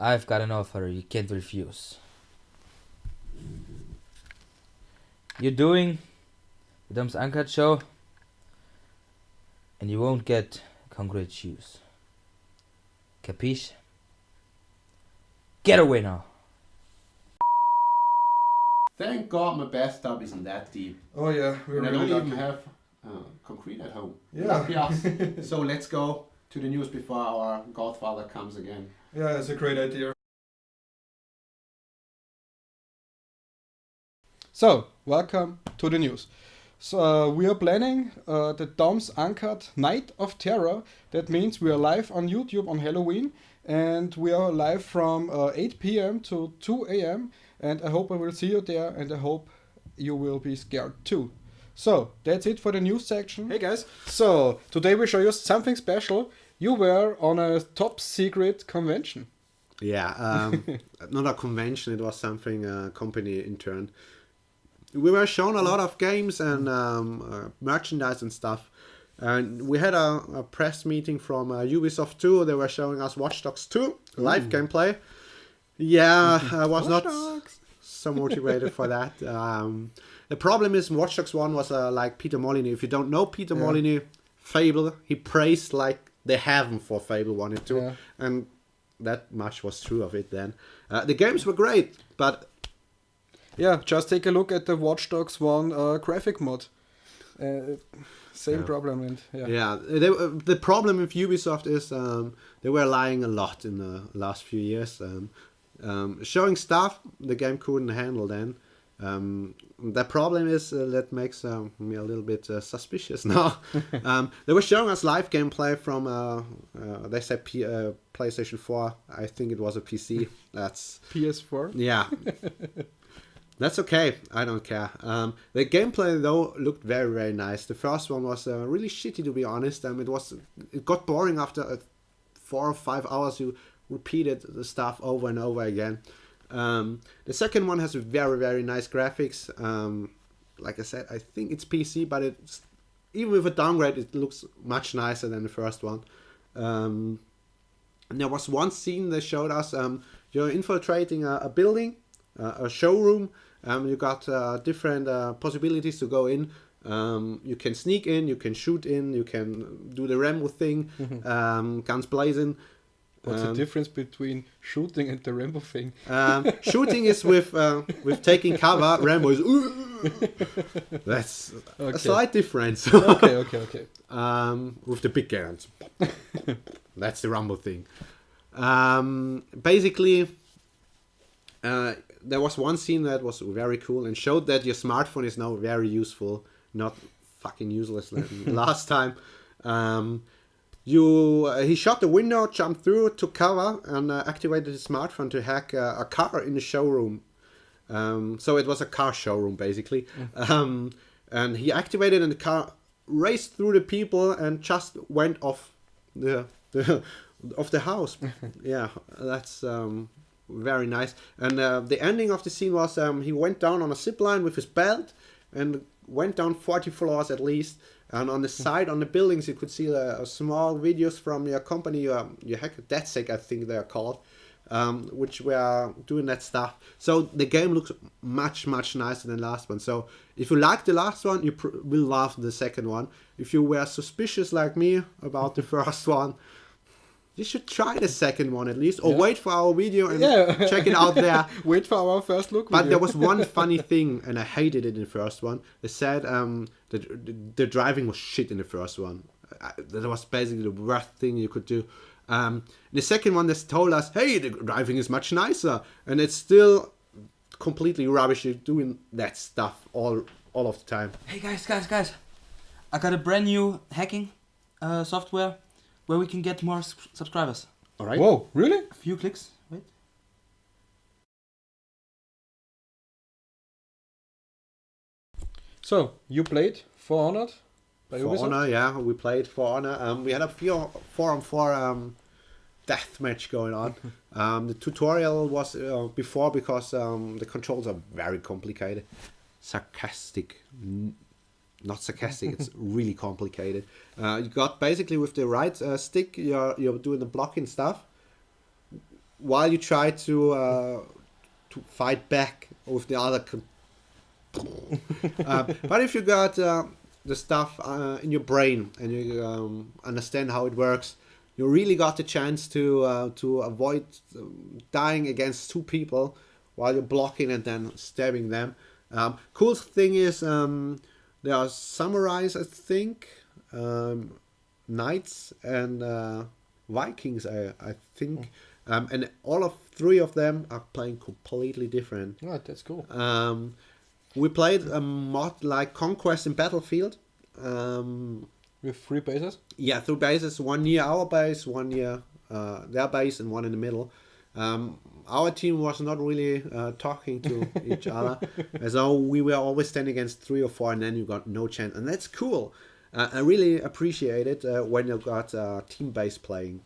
I've got an offer you can't refuse. You're doing the Domsuncut Show, and you won't get concrete shoes. Capiche? Get away now! Thank God my bathtub isn't that deep. Oh yeah, we're And I really don't lucky. even have concrete at home. Yeah. Lucky us. So let's go to the news before our godfather comes again. Yeah, it's a great idea. So, welcome to the news. So, we are planning the Domsuncut Night of Terror. That means we are live on YouTube on Halloween, and we are live from 8 p.m. to 2 a.m. And I hope I will see you there, and I hope you will be scared too. So, that's it for the news section. Hey guys, so today we show you something special. You were on a top secret convention. Yeah, not a convention, it was something company intern. We were shown a lot of games and merchandise and stuff. And we had a press meeting from Ubisoft 2. They were showing us Watch Dogs 2 live gameplay. Yeah, I was not so motivated for that. The problem is Watch Dogs 1 was like Peter Molyneux. If you don't know Peter Molyneux, Fable, he praised like the heaven for Fable 1 and 2. Yeah. And that much was true of it then. The games were great, but Yeah, just take a look at the Watch Dogs 1 graphic mod. Same problem, and yeah, the problem with Ubisoft is they were lying a lot in the last few years. Showing stuff the game couldn't handle then. The problem is that makes me a little bit suspicious now. They were showing us live gameplay from they said PlayStation 4. I think it was a PC. That's PS4. yeah. That's okay. I don't care. The gameplay though looked very very nice. The first one was really shitty to be honest. It got boring after 4 or 5 hours. You repeated the stuff over and over again. The second one has very very nice graphics. Like I said, I think it's PC, but it's even with a downgrade, it looks much nicer than the first one. And there was one scene they showed us. You're infiltrating a building, a showroom. You got different possibilities to go in. You can sneak in, you can shoot in, you can do the Rambo thing, guns blazing. What's the difference between shooting and the Rambo thing? Shooting is with taking cover. Rambo is that's a slight difference. Okay. With the big guns, that's the Rambo thing. Basically, there was one scene that was very cool and showed that your smartphone is now very useful, not fucking useless like last time. He shot the window, jumped through, took cover, and activated his smartphone to hack a car in the showroom. So it was a car showroom, basically. And he activated, and the car raced through the people and just went off the house. Yeah, that's very nice. And the ending of the scene was he went down on a zip line with his belt and went down 40 floors at least. And on the side, on the buildings, you could see small videos from your company, your hacker, DedSec, I think they are called, which were doing that stuff. So the game looks much, much nicer than the last one. So if you like the last one, you will love the second one. If you were suspicious like me about the first one, you should try the second one at least, or wait for our video and check it out there. Wait for our first look But video. there was one funny thing, and I hated it in the first one. They said that the driving was shit in the first one. That was basically the worst thing you could do. The second one, they told us, hey, the driving is much nicer. And it's still completely rubbish. You're doing that stuff all of the time. Hey guys. I got a brand new hacking software where we can get more subscribers. All right. Whoa, really? A few clicks. Wait. So, you played For Honored by For Ubisoft? Honor, yeah, we played For Honor. We had a 4-on-4 death match going on. The tutorial was before because the controls are very complicated. Not sarcastic, it's really complicated. You got basically with the right stick, you're doing the blocking stuff. while you try to fight back with the other. But if you got the stuff in your brain and you understand how it works, you really got the chance to avoid dying against two people while you're blocking and then stabbing them. Cool thing is there are samurais, I think, knights and Vikings, I think, and all of three of them are playing completely different. Oh, that's cool. We played a mod like Conquest in Battlefield. With 3 bases? Yeah, 3 bases, one near our base, one near their base, and one in the middle. Our team was not really talking to each other, as though we were always standing against 3 or 4, and then you got no chance. And that's cool. I really appreciate it when you got team-based playing.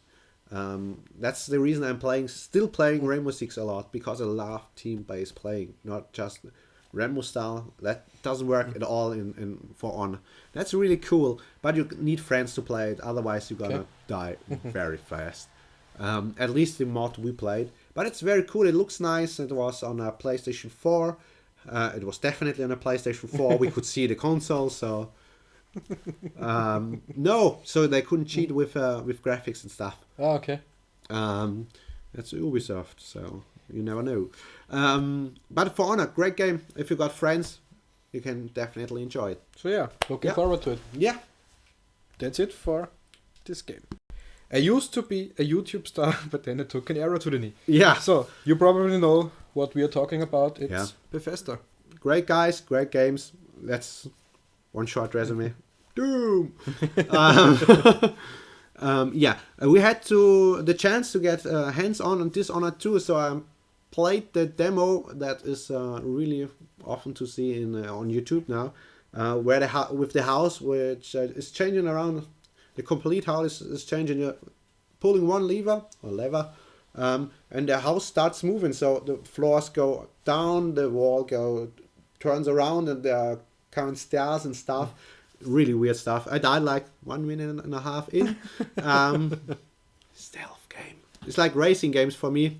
That's the reason I'm still playing Rainbow Six a lot, because I love team-based playing, not just Rambo style. That doesn't work at all in For Honor. That's really cool, but you need friends to play it, otherwise you're gonna die very fast. At least the mod we played. But it's very cool, it looks nice. It was on a PlayStation 4. It was definitely on a PlayStation 4. We could see the console, so... no, so they couldn't cheat with graphics and stuff. Oh, okay. That's Ubisoft, so you never know. But For Honor, great game. If you got friends, you can definitely enjoy it. So yeah, looking forward to it. Yeah. That's it for this game. I used to be a YouTube star, but then I took an arrow to the knee. Yeah. So you probably know what we are talking about. It's Bethesda. Great guys, great games. That's one short resume. Doom. We had the chance to get hands on Dishonored 2, so I played the demo that is really often to see on YouTube now, where with the house, which is changing around. The complete house is changing. You're pulling one lever, and the house starts moving. So the floors go down, the wall turns around, and there are current stairs and stuff. Really weird stuff. I died like 1 minute and a half in. Stealth game. It's like racing games for me.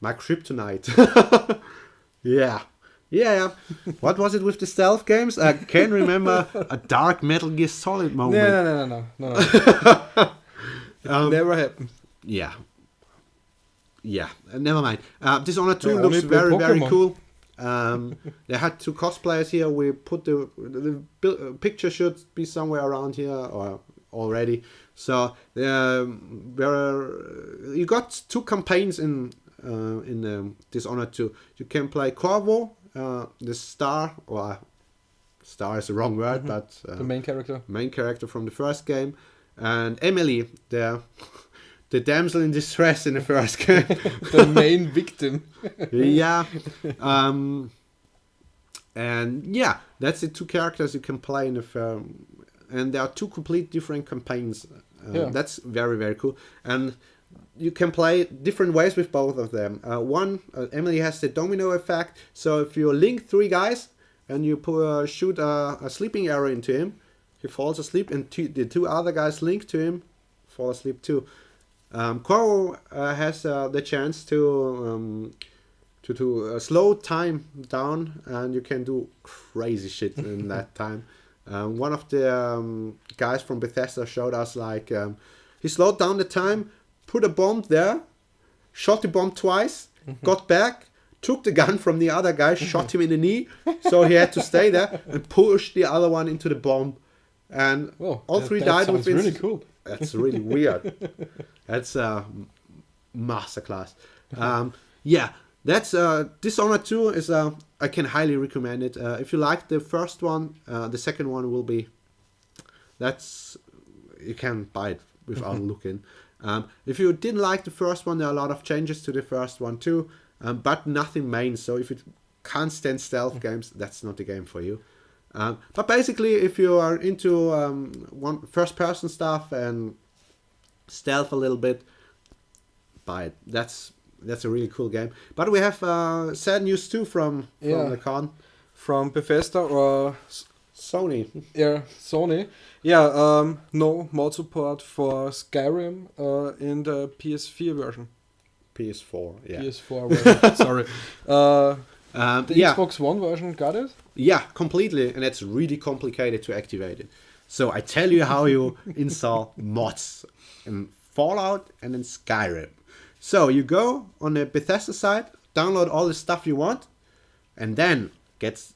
My kryptonite. Yeah. What was it with the stealth games? I can't remember a dark Metal Gear Solid moment. No. Never happened. Yeah. Never mind. Dishonored 2 They looks only play very, very Pokemon. cool. They had 2 cosplayers here. We put the picture should be somewhere around here or already. So you got 2 campaigns in Dishonored 2. You can play Corvo, the star is the wrong word, but The main character from the first game, and Emily, the damsel in distress in the first game. The main victim. Yeah. And yeah, that's the 2 characters you can play in the film. And there are 2 complete different campaigns. That's very, very cool. And you can play different ways with both of them. Emily has the domino effect. So if you link 3 guys and you shoot a sleeping arrow into him, he falls asleep, and the 2 other guys link to him, fall asleep too. Quaro has the chance to slow time down, and you can do crazy shit in that time. One of the guys from Bethesda showed us he slowed down the time, put a bomb there, shot the bomb twice, got back, took the gun from the other guy, shot him in the knee, so he had to stay there, and pushed the other one into the bomb. And all 3 died within... That's really cool. That's really weird. That's a masterclass. That's Dishonored 2 is I can highly recommend it. If you like the first one, the second one will be... you can buy it without looking. If you didn't like the first one, there are a lot of changes to the first one too, but nothing main. So if you can't stand stealth games, that's not the game for you. But basically, if you are into first-person stuff and stealth a little bit, buy it. That's a really cool game. But we have sad news too from the con. From Bethesda, or Yeah, Sony. Yeah, no mod support for Skyrim in the PS4 version. PS4, yeah. PS4 version, sorry. The Yeah, Xbox One version got it? yeah, completely, and it's really complicated to activate it. So I tell you how you install mods in Fallout and in Skyrim. So you go on the Bethesda site, download all the stuff you want, and then is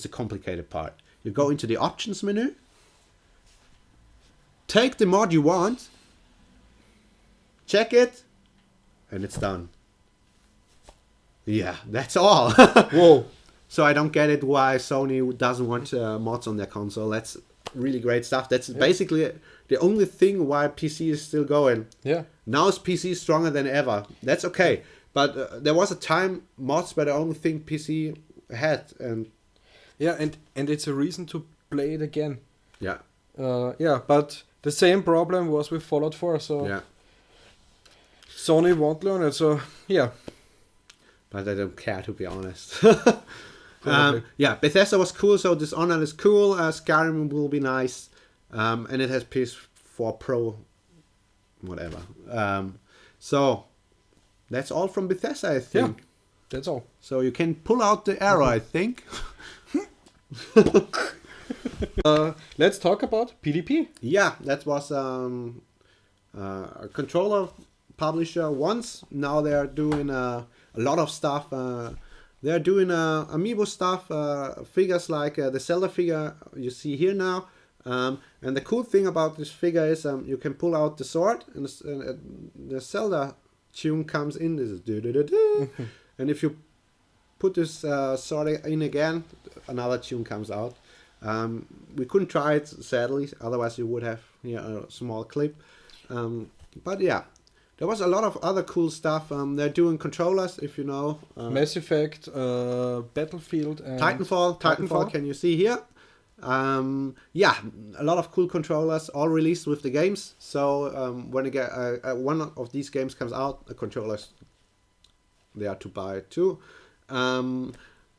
the complicated part. You go into the options menu, take the mod you want, check it, and it's done. Yeah, that's all. Whoa. So I don't get it why Sony doesn't want mods on their console. That's really great stuff. That's basically the only thing why PC is still going. Yeah. Now is PC stronger than ever. That's okay. But there was a time mods were the only thing PC had. And Yeah, and it's a reason to play it again. yeah, Yeah, but the same problem was with Fallout 4, so yeah. Sony won't learn it, so yeah. But I don't care, to be honest. Probably. Yeah, Bethesda was cool, so Dishonored is cool. Skyrim will be nice. And it has PS4 Pro, whatever. So that's all from Bethesda, I think. Yeah, that's all. So you can pull out the arrow, I think. Let's talk about PDP. Yeah, that was a controller publisher once. Now they're doing a lot of stuff. They're doing amiibo stuff, figures like the Zelda figure you see here now. And the cool thing about this figure is you can pull out the sword and the Zelda tune comes in. This is do-do-do-do. And if you put this sword in again, another tune comes out. We couldn't try it, sadly, otherwise you would have here a small clip. But yeah, there was a lot of other cool stuff. They're doing controllers, if you know. Mass Effect, Battlefield, and Titanfall, can you see here? Yeah, a lot of cool controllers, all released with the games. So when one of these games comes out, the controllers they are to buy too.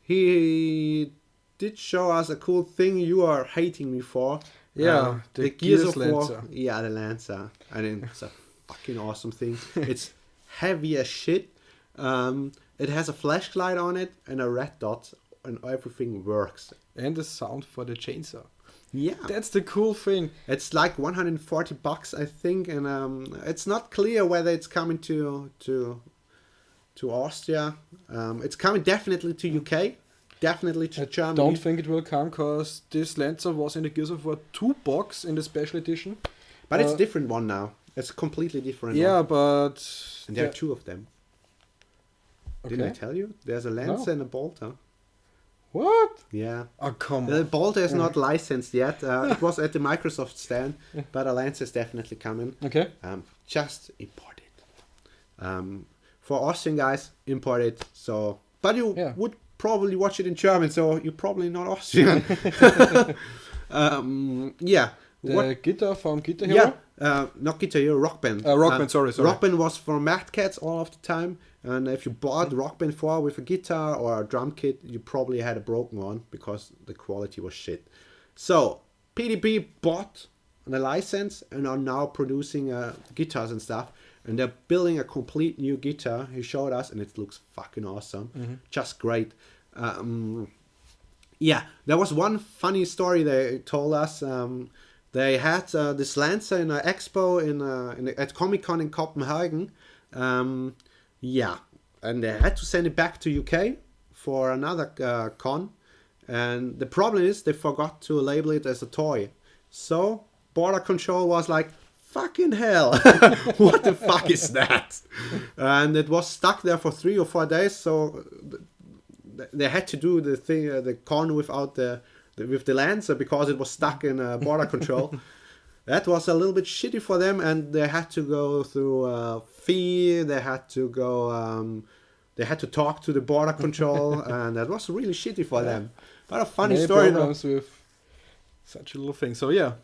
He did show us a cool thing you are hating me for. Yeah, the Gears Gears of War. Lancer. Yeah, the Lancer. I mean, it's a fucking awesome thing. It's heavy as shit. It has a flashlight on it and a red dot, and everything works. And the sound for the chainsaw. Yeah, That's the cool thing. it's like $140, I think, and it's not clear whether it's coming to Austria. It's coming definitely to UK, definitely to Germany. Don't think it will come, because this Lancer was in the Gears of War 2 box in the special edition. But it's a different one now. It's a completely different Yeah, one. but... And there are two of them. Didn't I Okay. tell you? There's a Lancer No. and a Bolter. What? Yeah. Oh, come The on. Bolter is not licensed yet. It was at the Microsoft stand, but a Lancer is definitely coming. Okay. Just import it. For Austrian guys, import it. So, but you would probably watch it in German, so you're probably not Austrian. Yeah. The guitar from Guitar Hero? Yeah, not Guitar Hero, Rock Band. Rock Band, sorry. Rock Band was for Mad Cats all of the time, and if you bought Rock Band 4 with a guitar or a drum kit, you probably had a broken one because the quality was shit. So PDP bought the license and are now producing guitars and stuff, and they're building a complete new guitar. He showed us, and it looks fucking awesome, just great. Yeah, there was one funny story they told us. They had this Lancer in an expo at Comic-Con in Copenhagen. Yeah, and they had to send it back to UK for another con. And the problem is they forgot to label it as a toy. So Border Control was like, fucking hell, what the fuck is that? And it was stuck there for 3 or 4 days. So they had to do the con without with the Lancer because it was stuck in Border Control. That was a little bit shitty for them, and they had to go through fee. They had to go. They had to talk to the Border Control, and that was really shitty for them. But a funny Many story. problems with such a little thing. So yeah,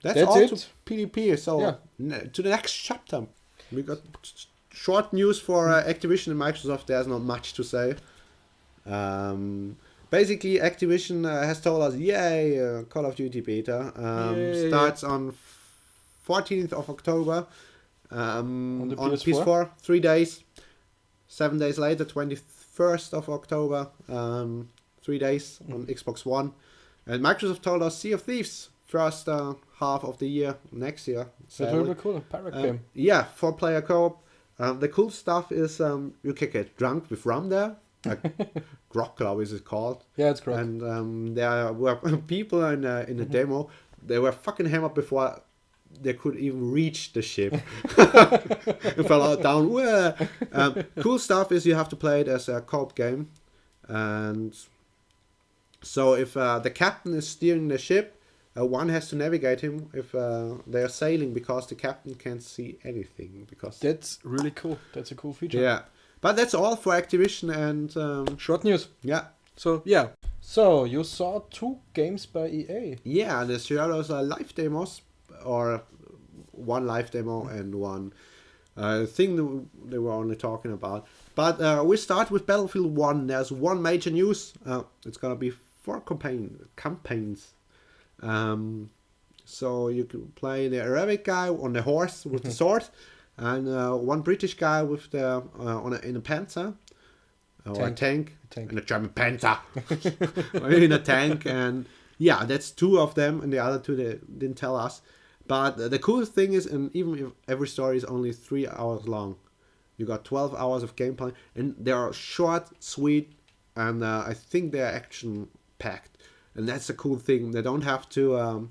That's That's all it. to PDP. So to the next chapter, we got short news for Activision and Microsoft. There's not much to say. basically, Activision has told us, yay, Call of Duty beta Yay. starts on 14th of October On the on PS4? PS4, 3 days. 7 days later, 21st of October, 3 days on Xbox One. And Microsoft told us Sea of Thieves, first half of the year, next year. That will sadly. be cool. Pirate game. Yeah, 4-player co-op. The cool stuff is you can get drunk with rum there. Like Grog Club is it called. Yeah, it's correct. And there were people in the demo. They were fucking hammered before they could even reach the ship. It fell out down. Cool stuff is you have to play it as a co-op game. And so if the captain is steering the ship, one has to navigate him if they are sailing, because the captain can't see anything. Because That's really cool. That's a cool feature. yeah, but that's all for Activision and Short news. yeah. So, yeah. So, you saw 2 games by EA. Yeah, the Shadows are live demos, or one live demo and one thing that they were only talking about. But we start with Battlefield 1. There's one major news. It's gonna be 4 campaigns. So you can play the Arabic guy on the horse with the sword, and one British guy with the in a panzer or a tank. In a German panzer, in a tank, and yeah, that's 2 of them, and the other 2 they didn't tell us. But the coolest thing is, and even if every story is only 3 hours long, you got 12 hours of gameplay, and they are short, sweet, and I think they're action packed, and that's a cool thing. They don't have to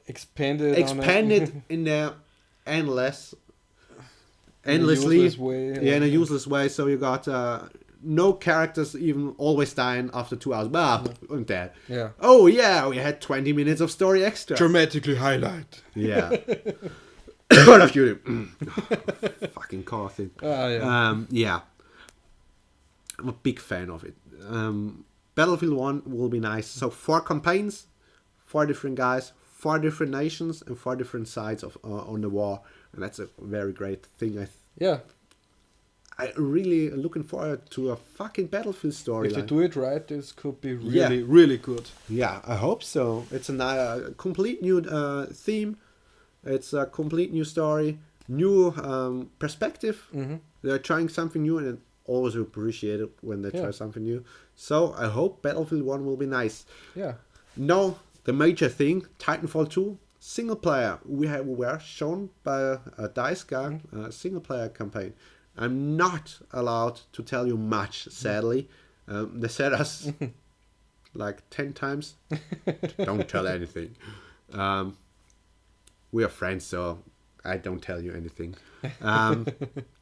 Expand it in the endlessly, useless way. yeah, in a useless way. So you got no characters even always dying after 2 hours. And that. Yeah. Oh yeah, we had 20 minutes of story extra. Dramatically highlight. Yeah. Call of Duty. Fucking car thing. Yeah. Yeah. I'm a big fan of it. Battlefield 1 will be nice. So 4 campaigns, 4 different guys, 4 different nations, and 4 different sides of on the war. And that's a very great thing. Yeah. I really looking forward to a fucking Battlefield story. If they do it right, this could be Yeah. really, really good. Yeah, I hope so. It's a complete new theme. It's a complete new story, new perspective. Mm-hmm. They're trying something new, and I always appreciate it when they try something new. So I hope Battlefield 1 will be nice. Yeah. Now, the major thing, Titanfall 2, single player. Were shown by a DICE guy, a single player campaign. I'm not allowed to tell you much, sadly. They said us like 10 times, don't tell anything. We are friends, so I don't tell you anything.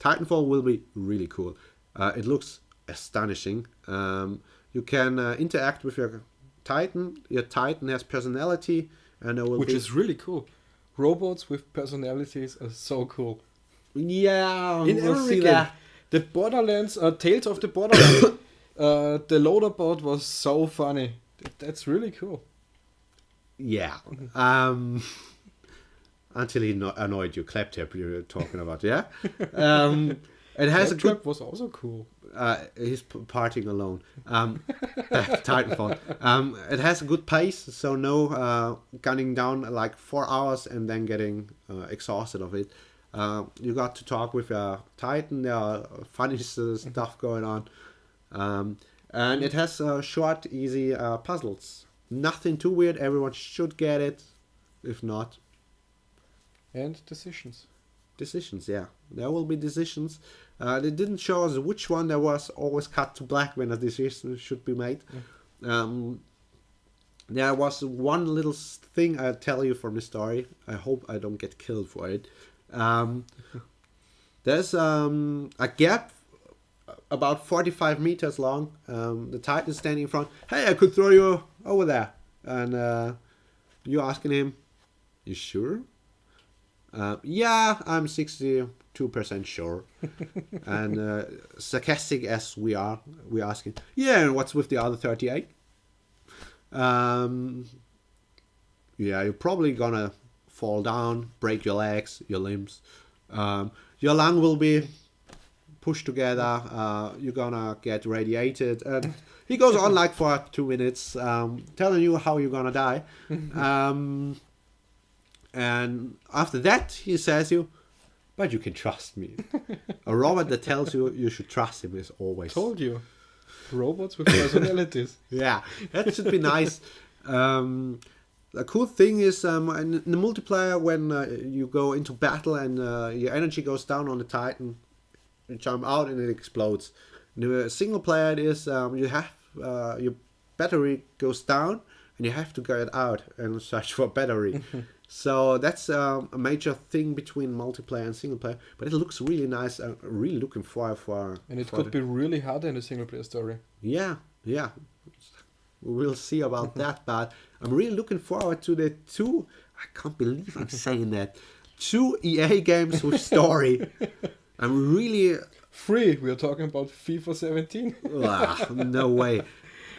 Titanfall will be really cool. It looks astonishing. You can interact with your Titan. Your Titan has personality, and Which is really cool. Robots with personalities are so cool. Yeah, In we'll every see game. that. The Borderlands, Tales of the Borderlands, the loader board was so funny. That's really cool. Yeah. Until he annoyed you, Claptrap you were talking about, yeah? It has a good... Trap was also cool. He's partying alone. Titanfall. It has a good pace, so no gunning down like 4 hours and then getting exhausted of it. You got to talk with a Titan. There are funny stuff going on. And it has short, easy puzzles. Nothing too weird. Everyone should get it. If not... And decisions. Decisions, yeah. There will be decisions. They didn't show us which one there was always cut to black when a decision should be made. There was one little thing I'll tell you from the story. I hope I don't get killed for it. There's a gap about 45 meters long. The Titan is standing in front. Hey, I could throw you over there. And you're asking him, you sure? Yeah, I'm 62% sure. And sarcastic as we are, we're asking, yeah, and what's with the other 38? Yeah, you're probably gonna fall down, break your legs, your limbs. Your lung will be push together, you're gonna get radiated. And he goes on like for 2 minutes, telling you how you're gonna die. And after that, he says you, but you can trust me. A robot that tells you you should trust him is always... Told you. Robots with personalities. Yeah, that should be nice. The cool thing is in the multiplayer, when you go into battle and your energy goes down on the Titan, you jump out and it explodes. In the single player, it is you have your battery goes down and you have to get out and search for battery. So that's a major thing between multiplayer and single player. But it looks really nice. I'm really looking for. And it could be really hard in a single player story. Yeah. We'll see about that, but I'm really looking forward to the 2. I can't believe I'm saying that. 2 EA games with story. I'm really... 3. We are talking about FIFA 17. No way.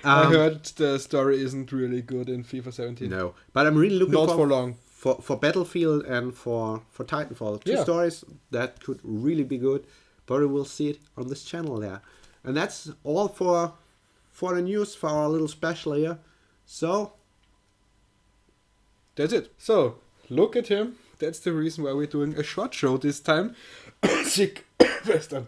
I heard the story isn't really good in FIFA 17. No, but I'm really looking Not for long. For Battlefield and for Titanfall. 2 stories that could really be good. But we'll see it on this channel there. And that's all for the news, for our little special here. So that's it. So look at him. That's the reason why we're doing a short show this time. Sick bastard.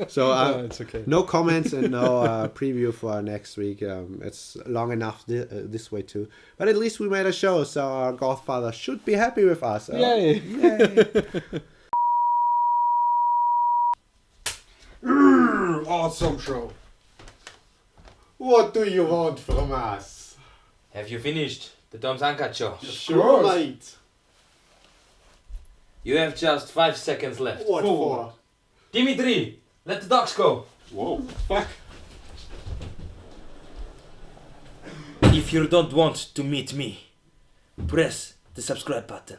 So it's okay. No comments and no preview for next week. It's long enough this way too. But at least we made a show, so our Godfather should be happy with us. Yay! Awesome show. What do you want from us? Have you finished the Domsuncut Show? Sure, mate. You have just 5 seconds left. What for? Dimitri, let the dogs go. Whoa, fuck. If you don't want to meet me, press the subscribe button.